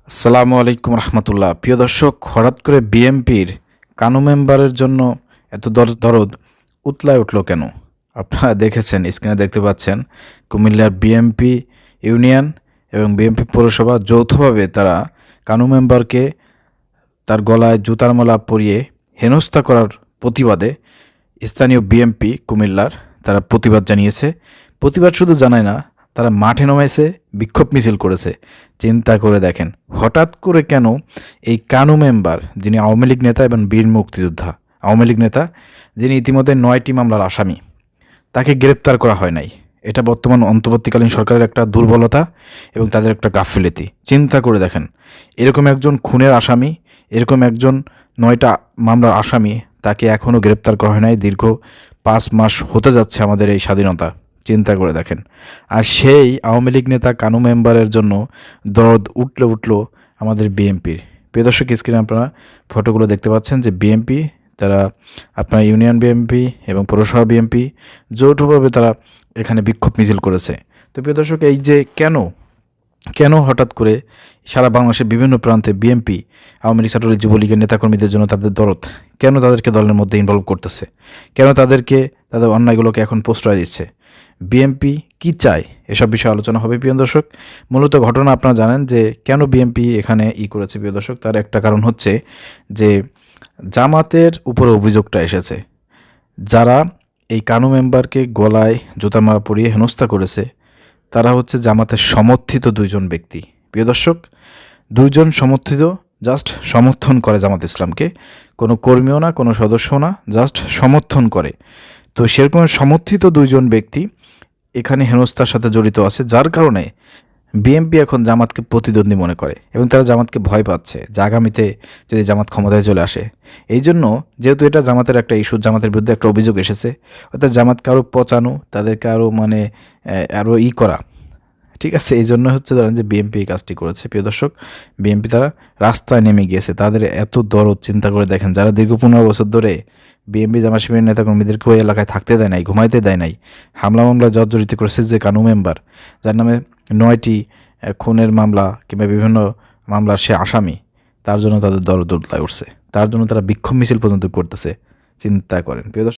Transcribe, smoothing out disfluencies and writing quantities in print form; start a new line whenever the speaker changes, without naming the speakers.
আসসালামু আলাইকুম রহমতুল্লাহ। প্রিয় দর্শক, হঠাৎ করে বিএমপির কানু মেম্বারের জন্য এত দরদ উতলায় উঠল কেন? আপনারা দেখেছেন, স্ক্রিনে দেখতে পাচ্ছেন, কুমিল্লার বিএমপি ইউনিয়ন এবং বিএমপি পৌরসভা যৌথভাবে তারা কানু মেম্বারকে তার গলায় জুতার মালা পরিয়ে হেনস্থা করার প্রতিবাদে স্থানীয় বিএমপি কুমিল্লার তারা প্রতিবাদ জানিয়েছে। প্রতিবাদ শুধু জানায় না, তারা মাঠে নেমেছে, বিক্ষোভ মিছিল করেছে। চিন্তা করে দেখেন, হঠাৎ করে কেন এই কানু মেম্বার, যিনি আওয়ামী লীগ নেতা এবং বীর মুক্তিযোদ্ধা, আওয়ামী লীগ নেতা, যিনি ইতিমধ্যে 9টি মামলার আসামি, তাকে গ্রেপ্তার করা হয় নাই। এটা বর্তমান অন্তর্বর্তীকালীন সরকারের একটা দুর্বলতা এবং তাদের একটা গাফিলতি। চিন্তা করে দেখেন, এরকম একজন খুনের আসামি, এরকম একজন 9টা মামলার আসামি, তাকে এখনও গ্রেপ্তার করা হয় নাই। দীর্ঘ 5 মাস হতে যাচ্ছে আমাদের এই স্বাধীনতা। চিন্তা করে দেখেন, আর সেই আওয়ামী লীগ নেতা কানু মেম্বারের জন্য দরদ উঠল আমাদের বিএমপির। প্রিয় দর্শক, স্ক্রিনে আপনারা ফটোগুলো দেখতে পাচ্ছেন যে বিএমপি, তারা আপনার ইউনিয়ন বিএমপি এবং পৌরসভা বিএমপি যৌথভাবে তারা এখানে বিক্ষোভ মিছিল করেছে। তো প্রিয় দর্শক, এই যে কেন হঠাৎ করে সারা বাংলাদেশের বিভিন্ন প্রান্তে বিএমপি, আওয়ামী লীগ, ছাত্রলীগ, যুবলীগের নেতাকর্মীদের জন্য তাদের দরদ, কেন তাদেরকে দলের মধ্যে ইনভলভ করতেছে, কেন তাদেরকে তাদের অন্যায়গুলোকে এখন প্রশ্রয় দিচ্ছে, বিএমপি কি চায়, এসব বিষয়ে আলোচনা হবে। প্রিয় দর্শক, মূলত ঘটনা আপনারা জানেন যে কেন বিএমপি এখানে করেছে। প্রিয় দর্শক, তার একটা কারণ হচ্ছে যে জামাতের উপরে অভিযোগটা এসেছে। যারা এই কানু মেম্বারকে গলায় জুতা মারা পরিয়ে হেনস্থা করেছে, তারা হচ্ছে জামাতের সমর্থিত 2জন ব্যক্তি। প্রিয় দর্শক, 2জন সমর্থিত, জাস্ট সমর্থন করে জামাত ইসলামকে, কোনো কর্মীও না, কোনো সদস্যও না, জাস্ট সমর্থন করে। তো সেরকম সমর্থিত 2জন ব্যক্তি এখানে হেনস্থার সাথে জড়িত আছে, যার কারণে বিএমপি এখন জামাতকে প্রতিদ্বন্দ্বী মনে করে এবং তারা জামাতকে ভয় পাচ্ছে যে আগামীতে যদি জামাত ক্ষমতায় চলে আসে। এই জন্য, যেহেতু এটা জামাতের একটা ইস্যু, জামাতের বিরুদ্ধে একটা অভিযোগ এসেছে, অর্থাৎ জামাতকে আরও পচানো, তাদেরকে আরও আরও করা, ঠিক আছে। এই জন্য হচ্ছে ধরেন যে বিএমপি এই কাজটি করেছে। প্রিয় দর্শক, বিএমপি তারা রাস্তায় নেমে গিয়েছে। তাদের এত দরদ, চিন্তা করে দেখেন, যারা দীর্ঘ 15 বছর ধরে বিএমপি জামাত শিবিরের নেতাকর্মীদেরকে ওই এলাকায় থাকতে দেয় নাই, ঘুমাইতে দেয় নাই, হামলা মামলা জর্জরিত করেছে যে কানু মেম্বার, যার নামে 9টি খুনের মামলা কিংবা বিভিন্ন মামলার সে আসামি, তার জন্য তাদের দরদ উতলায় উঠছে। তার জন্য তারা বিক্ষোভ মিছিল পর্যন্ত করতেছে। চিন্তা করেন প্রিয় দর্শক।